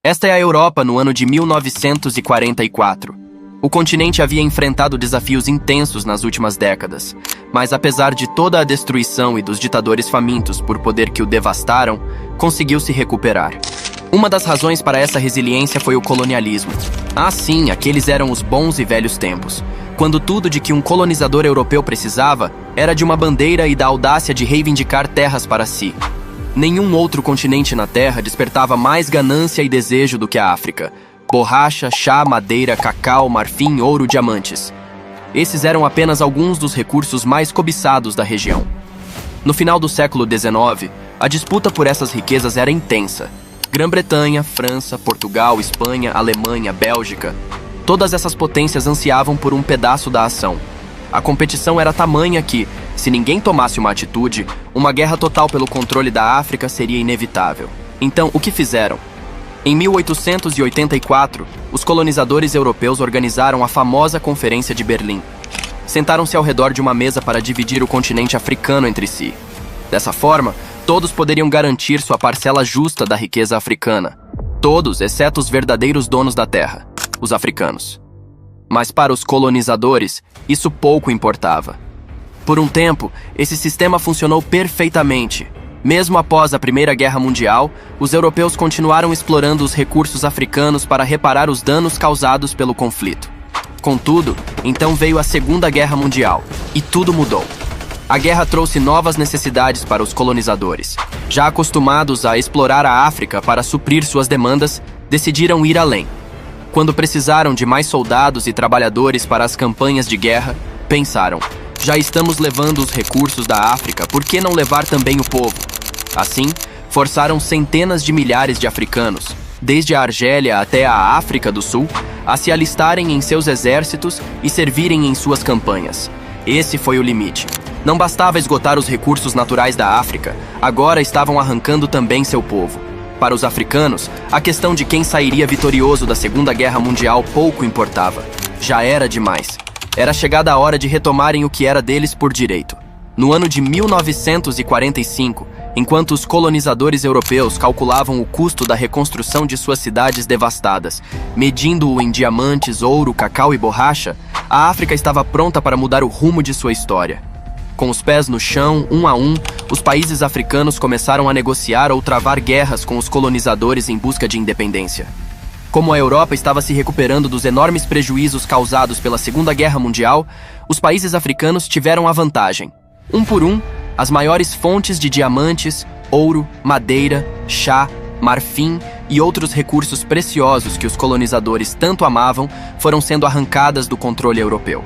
Esta é a Europa no ano de 1944. O continente havia enfrentado desafios intensos nas últimas décadas, mas apesar de toda a destruição e dos ditadores famintos por poder que o devastaram, conseguiu se recuperar. Uma das razões para essa resiliência foi o colonialismo. Ah, sim, aqueles eram os bons e velhos tempos, quando tudo de que um colonizador europeu precisava era de uma bandeira e da audácia de reivindicar terras para si. Nenhum outro continente na Terra despertava mais ganância e desejo do que a África. Borracha, chá, madeira, cacau, marfim, ouro, diamantes. Esses eram apenas alguns dos recursos mais cobiçados da região. No final do século XIX, a disputa por essas riquezas era intensa. Grã-Bretanha, França, Portugal, Espanha, Alemanha, Bélgica. Todas essas potências ansiavam por um pedaço da ação. A competição era tamanha que, se ninguém tomasse uma atitude, uma guerra total pelo controle da África seria inevitável. Então, o que fizeram? Em 1884, os colonizadores europeus organizaram a famosa Conferência de Berlim. Sentaram-se ao redor de uma mesa para dividir o continente africano entre si. Dessa forma, todos poderiam garantir sua parcela justa da riqueza africana. Todos, exceto os verdadeiros donos da terra, os africanos. Mas para os colonizadores, isso pouco importava. Por um tempo, esse sistema funcionou perfeitamente. Mesmo após a Primeira Guerra Mundial, os europeus continuaram explorando os recursos africanos para reparar os danos causados pelo conflito. Contudo, então veio a Segunda Guerra Mundial, e tudo mudou. A guerra trouxe novas necessidades para os colonizadores. Já acostumados a explorar a África para suprir suas demandas, decidiram ir além. Quando precisaram de mais soldados e trabalhadores para as campanhas de guerra, pensaram: já estamos levando os recursos da África, por que não levar também o povo? Assim, forçaram centenas de milhares de africanos, desde a Argélia até a África do Sul, a se alistarem em seus exércitos e servirem em suas campanhas. Esse foi o limite. Não bastava esgotar os recursos naturais da África, agora estavam arrancando também seu povo. Para os africanos, a questão de quem sairia vitorioso da Segunda Guerra Mundial pouco importava. Já era demais. Era chegada a hora de retomarem o que era deles por direito. No ano de 1945, enquanto os colonizadores europeus calculavam o custo da reconstrução de suas cidades devastadas, medindo-o em diamantes, ouro, cacau e borracha, a África estava pronta para mudar o rumo de sua história. Com os pés no chão, um a um, os países africanos começaram a negociar ou travar guerras com os colonizadores em busca de independência. Como a Europa estava se recuperando dos enormes prejuízos causados pela Segunda Guerra Mundial, os países africanos tiveram a vantagem. Um por um, as maiores fontes de diamantes, ouro, madeira, chá, marfim e outros recursos preciosos que os colonizadores tanto amavam foram sendo arrancadas do controle europeu.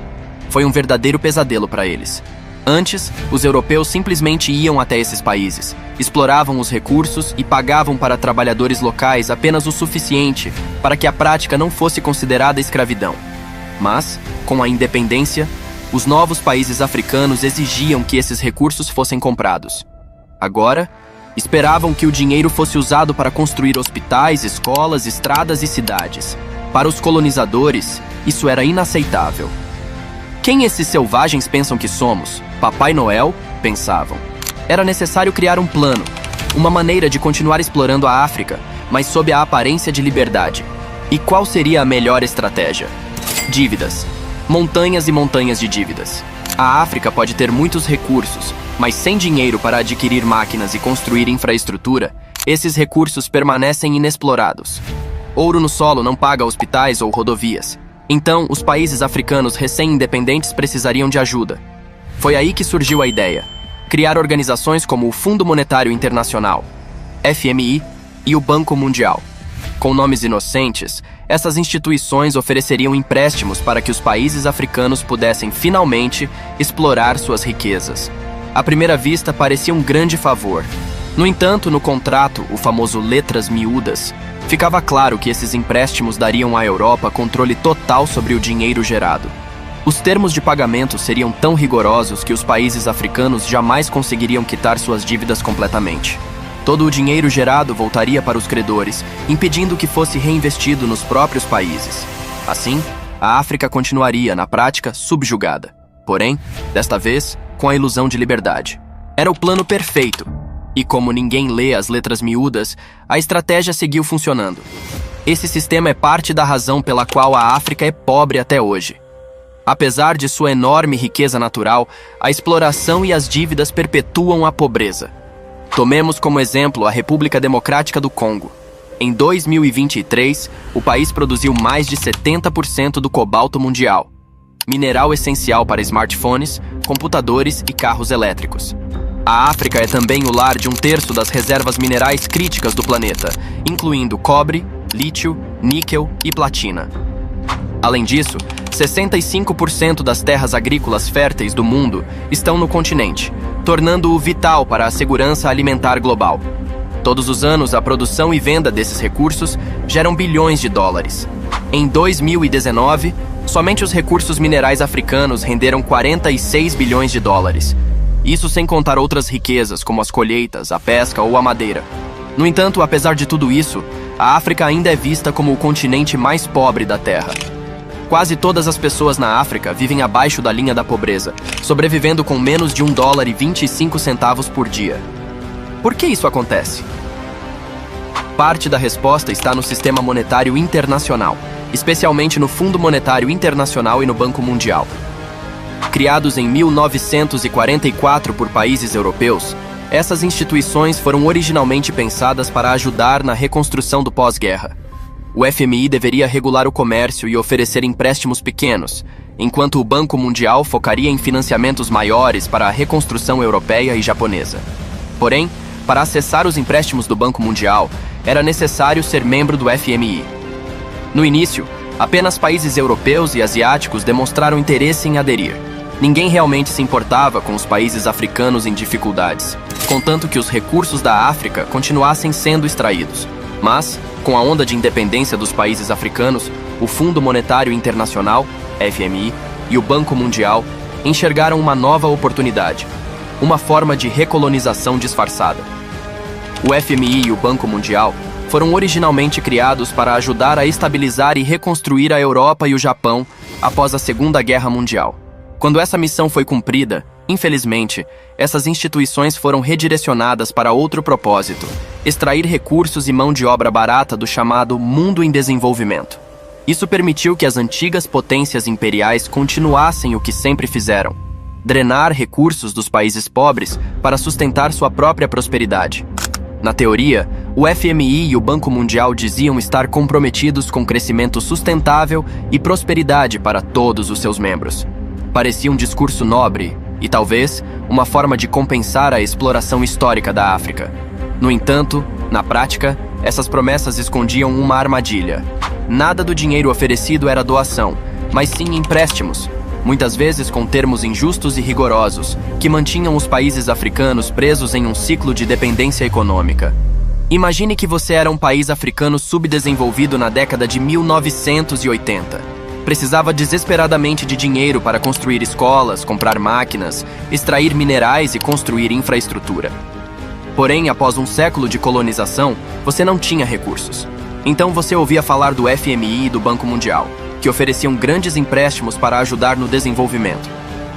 Foi um verdadeiro pesadelo para eles. Antes, os europeus simplesmente iam até esses países, exploravam os recursos e pagavam para trabalhadores locais apenas o suficiente para que a prática não fosse considerada escravidão. Mas, com a independência, os novos países africanos exigiam que esses recursos fossem comprados. Agora, esperavam que o dinheiro fosse usado para construir hospitais, escolas, estradas e cidades. Para os colonizadores, isso era inaceitável. Quem esses selvagens pensam que somos? Papai Noel? Pensavam. Era necessário criar um plano, uma maneira de continuar explorando a África, mas sob a aparência de liberdade. E qual seria a melhor estratégia? Dívidas. Montanhas e montanhas de dívidas. A África pode ter muitos recursos, mas sem dinheiro para adquirir máquinas e construir infraestrutura, esses recursos permanecem inexplorados. Ouro no solo não paga hospitais ou rodovias. Então, os países africanos recém-independentes precisariam de ajuda. Foi aí que surgiu a ideia: criar organizações como o Fundo Monetário Internacional, FMI, e o Banco Mundial. Com nomes inocentes, essas instituições ofereceriam empréstimos para que os países africanos pudessem finalmente explorar suas riquezas. À primeira vista, parecia um grande favor. No entanto, no contrato, o famoso letras miúdas, ficava claro que esses empréstimos dariam à Europa controle total sobre o dinheiro gerado. Os termos de pagamento seriam tão rigorosos que os países africanos jamais conseguiriam quitar suas dívidas completamente. Todo o dinheiro gerado voltaria para os credores, impedindo que fosse reinvestido nos próprios países. Assim, a África continuaria, na prática, subjugada. Porém, desta vez, com a ilusão de liberdade. Era o plano perfeito. E como ninguém lê as letras miúdas, a estratégia seguiu funcionando. Esse sistema é parte da razão pela qual a África é pobre até hoje. Apesar de sua enorme riqueza natural, a exploração e as dívidas perpetuam a pobreza. Tomemos como exemplo a República Democrática do Congo. Em 2023, o país produziu mais de 70% do cobalto mundial, mineral essencial para smartphones, computadores e carros elétricos. A África é também o lar de 1/3 das reservas minerais críticas do planeta, incluindo cobre, lítio, níquel e platina. Além disso, 65% das terras agrícolas férteis do mundo estão no continente, tornando-o vital para a segurança alimentar global. Todos os anos, a produção e venda desses recursos geram bilhões de dólares. Em 2019, somente os recursos minerais africanos renderam 46 bilhões de dólares. Isso sem contar outras riquezas, como as colheitas, a pesca ou a madeira. No entanto, apesar de tudo isso, a África ainda é vista como o continente mais pobre da Terra. Quase todas as pessoas na África vivem abaixo da linha da pobreza, sobrevivendo com menos de $1,25 por dia. Por que isso acontece? Parte da resposta está no sistema monetário internacional, especialmente no Fundo Monetário Internacional e no Banco Mundial. Criados em 1944 por países europeus, essas instituições foram originalmente pensadas para ajudar na reconstrução do pós-guerra. O FMI deveria regular o comércio e oferecer empréstimos pequenos, enquanto o Banco Mundial focaria em financiamentos maiores para a reconstrução europeia e japonesa. Porém, para acessar os empréstimos do Banco Mundial, era necessário ser membro do FMI. No início, apenas países europeus e asiáticos demonstraram interesse em aderir. Ninguém realmente se importava com os países africanos em dificuldades, contanto que os recursos da África continuassem sendo extraídos. Mas, com a onda de independência dos países africanos, o Fundo Monetário Internacional, FMI, e o Banco Mundial enxergaram uma nova oportunidade, uma forma de recolonização disfarçada. O FMI e o Banco Mundial foram originalmente criados para ajudar a estabilizar e reconstruir a Europa e o Japão após a Segunda Guerra Mundial. Quando essa missão foi cumprida, infelizmente, essas instituições foram redirecionadas para outro propósito: extrair recursos e mão de obra barata do chamado mundo em desenvolvimento. Isso permitiu que as antigas potências imperiais continuassem o que sempre fizeram: drenar recursos dos países pobres para sustentar sua própria prosperidade. Na teoria, o FMI e o Banco Mundial diziam estar comprometidos com crescimento sustentável e prosperidade para todos os seus membros. Parecia um discurso nobre e, talvez, uma forma de compensar a exploração histórica da África. No entanto, na prática, essas promessas escondiam uma armadilha. Nada do dinheiro oferecido era doação, mas sim empréstimos, muitas vezes com termos injustos e rigorosos, que mantinham os países africanos presos em um ciclo de dependência econômica. Imagine que você era um país africano subdesenvolvido na década de 1980. Precisava desesperadamente de dinheiro para construir escolas, comprar máquinas, extrair minerais e construir infraestrutura. Porém, após um século de colonização, você não tinha recursos. Então você ouvia falar do FMI e do Banco Mundial, que ofereciam grandes empréstimos para ajudar no desenvolvimento.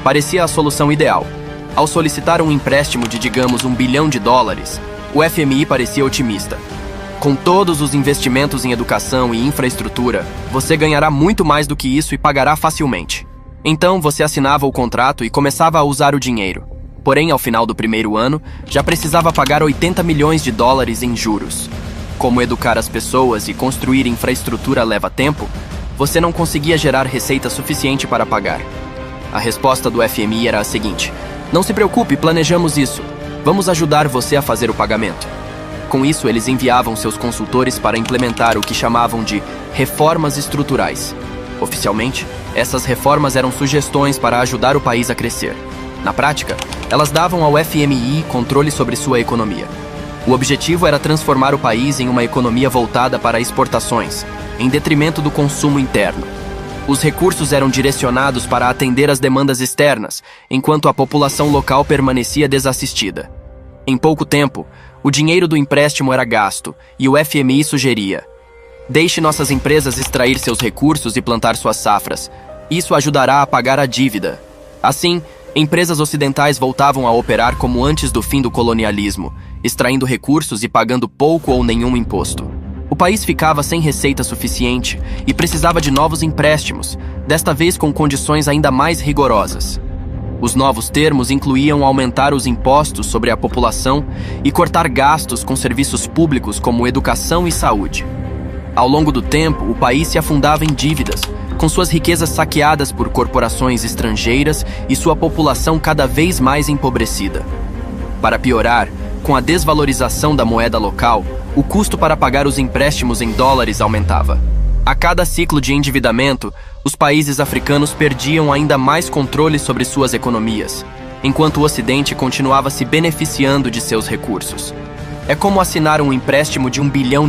Parecia a solução ideal. Ao solicitar um empréstimo de, digamos, $1 bilhão, o FMI parecia otimista. Com todos os investimentos em educação e infraestrutura, você ganhará muito mais do que isso e pagará facilmente. Então, você assinava o contrato e começava a usar o dinheiro. Porém, ao final do primeiro ano, já precisava pagar $80 milhões em juros. Como educar as pessoas e construir infraestrutura leva tempo, você não conseguia gerar receita suficiente para pagar. A resposta do FMI era a seguinte: não se preocupe, planejamos isso. Vamos ajudar você a fazer o pagamento. Com isso, eles enviavam seus consultores para implementar o que chamavam de reformas estruturais. Oficialmente, essas reformas eram sugestões para ajudar o país a crescer. Na prática, elas davam ao FMI controle sobre sua economia. O objetivo era transformar o país em uma economia voltada para exportações, em detrimento do consumo interno. Os recursos eram direcionados para atender às demandas externas, enquanto a população local permanecia desassistida. Em pouco tempo, o dinheiro do empréstimo era gasto, e o FMI sugeria: deixe nossas empresas extrair seus recursos e plantar suas safras. Isso ajudará a pagar a dívida. Assim, empresas ocidentais voltavam a operar como antes do fim do colonialismo, extraindo recursos e pagando pouco ou nenhum imposto. O país ficava sem receita suficiente e precisava de novos empréstimos, desta vez com condições ainda mais rigorosas. Os novos termos incluíam aumentar os impostos sobre a população e cortar gastos com serviços públicos como educação e saúde. Ao longo do tempo, o país se afundava em dívidas, com suas riquezas saqueadas por corporações estrangeiras e sua população cada vez mais empobrecida. Para piorar, com a desvalorização da moeda local, o custo para pagar os empréstimos em dólares aumentava. A cada ciclo de endividamento, os países africanos perdiam ainda mais controle sobre suas economias, enquanto o Ocidente continuava se beneficiando de seus recursos. É como assinar um empréstimo de US$1 bilhão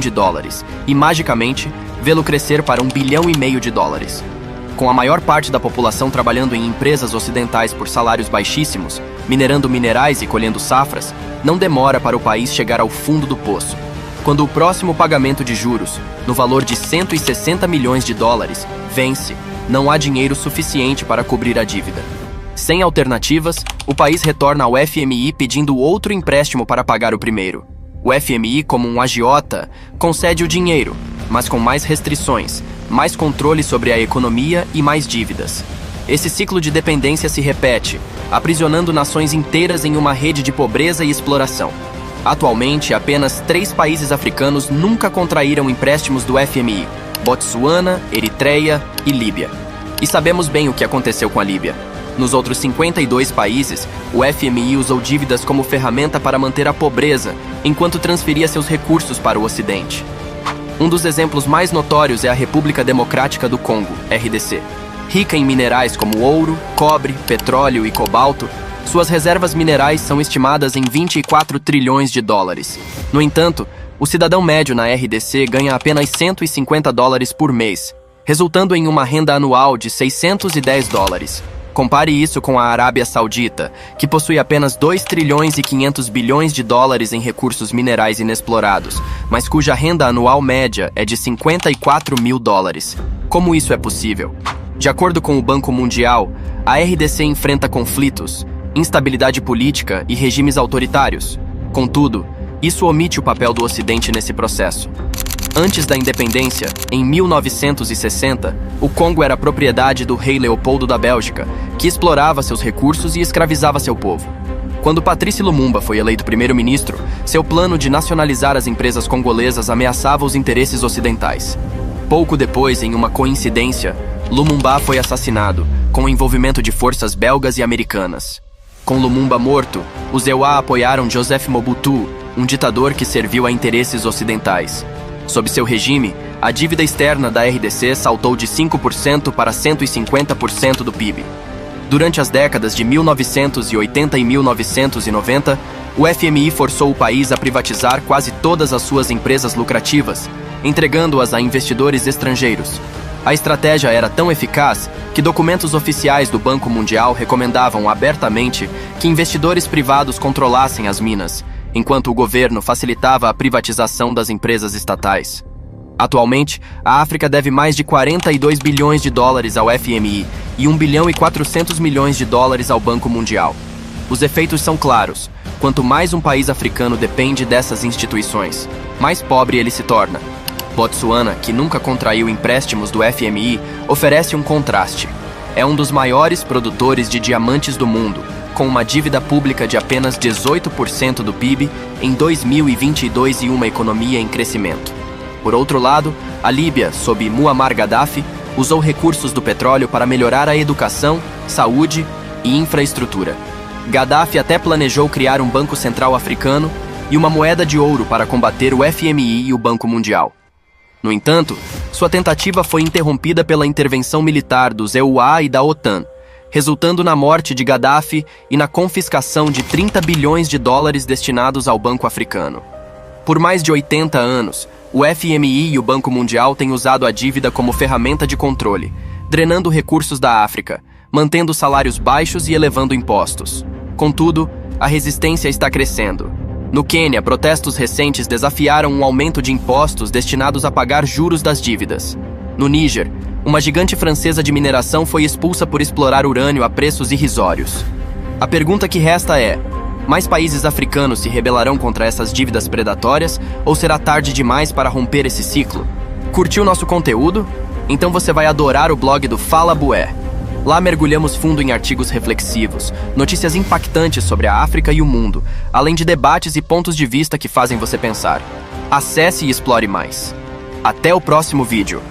e, magicamente, vê-lo crescer para US$1,5 bilhão. Com a maior parte da população trabalhando em empresas ocidentais por salários baixíssimos, minerando minerais e colhendo safras, não demora para o país chegar ao fundo do poço. Quando o próximo pagamento de juros, no valor de US$ 160 milhões, vence, não há dinheiro suficiente para cobrir a dívida. Sem alternativas, o país retorna ao FMI pedindo outro empréstimo para pagar o primeiro. O FMI, como um agiota, concede o dinheiro, mas com mais restrições, mais controle sobre a economia e mais dívidas. Esse ciclo de dependência se repete, aprisionando nações inteiras em uma rede de pobreza e exploração. Atualmente, apenas 3 países africanos nunca contraíram empréstimos do FMI: Botsuana, Eritreia e Líbia. E sabemos bem o que aconteceu com a Líbia. Nos outros 52 países, o FMI usou dívidas como ferramenta para manter a pobreza, enquanto transferia seus recursos para o Ocidente. Um dos exemplos mais notórios é a República Democrática do Congo, RDC. Rica em minerais como ouro, cobre, petróleo e cobalto, suas reservas minerais são estimadas em US$ 24 trilhões. No entanto, o cidadão médio na RDC ganha apenas $150 por mês, resultando em uma renda anual de $610. Compare isso com a Arábia Saudita, que possui apenas US$ 2 trilhões e 500 bilhões em recursos minerais inexplorados, mas cuja renda anual média é de $54 mil. Como isso é possível? De acordo com o Banco Mundial, a RDC enfrenta conflitos, instabilidade política e regimes autoritários. Contudo, isso omite o papel do Ocidente nesse processo. Antes da independência, em 1960, o Congo era propriedade do rei Leopoldo da Bélgica, que explorava seus recursos e escravizava seu povo. Quando Patrice Lumumba foi eleito primeiro-ministro, seu plano de nacionalizar as empresas congolesas ameaçava os interesses ocidentais. Pouco depois, em uma coincidência, Lumumba foi assassinado, com o envolvimento de forças belgas e americanas. Com Lumumba morto, os EUA apoiaram Joseph Mobutu, um ditador que serviu a interesses ocidentais. Sob seu regime, a dívida externa da RDC saltou de 5% para 150% do PIB. Durante as décadas de 1980 e 1990, o FMI forçou o país a privatizar quase todas as suas empresas lucrativas, entregando-as a investidores estrangeiros. A estratégia era tão eficaz que documentos oficiais do Banco Mundial recomendavam abertamente que investidores privados controlassem as minas, enquanto o governo facilitava a privatização das empresas estatais. Atualmente, a África deve mais de US$ 42 bilhões ao FMI e US$ 1 bilhão e 400 milhões ao Banco Mundial. Os efeitos são claros. Quanto mais um país africano depende dessas instituições, mais pobre ele se torna. Botsuana, que nunca contraiu empréstimos do FMI, oferece um contraste. É um dos maiores produtores de diamantes do mundo, com uma dívida pública de apenas 18% do PIB em 2022 e uma economia em crescimento. Por outro lado, a Líbia, sob Muammar Gaddafi, usou recursos do petróleo para melhorar a educação, saúde e infraestrutura. Gaddafi até planejou criar um Banco Central Africano e uma moeda de ouro para combater o FMI e o Banco Mundial. No entanto, sua tentativa foi interrompida pela intervenção militar dos EUA e da OTAN, resultando na morte de Gaddafi e na confiscação de US$ 30 bilhões destinados ao Banco Africano. Por mais de 80 anos, o FMI e o Banco Mundial têm usado a dívida como ferramenta de controle, drenando recursos da África, mantendo salários baixos e elevando impostos. Contudo, a resistência está crescendo. No Quênia, protestos recentes desafiaram um aumento de impostos destinados a pagar juros das dívidas. No Níger, uma gigante francesa de mineração foi expulsa por explorar urânio a preços irrisórios. A pergunta que resta é: Mais países africanos se rebelarão contra essas dívidas predatórias ou será tarde demais para romper esse ciclo? Curtiu nosso conteúdo? Então você vai adorar o blog do Fala Bué. Lá mergulhamos fundo em artigos reflexivos, notícias impactantes sobre a África e o mundo, além de debates e pontos de vista que fazem você pensar. Acesse e explore mais. Até o próximo vídeo.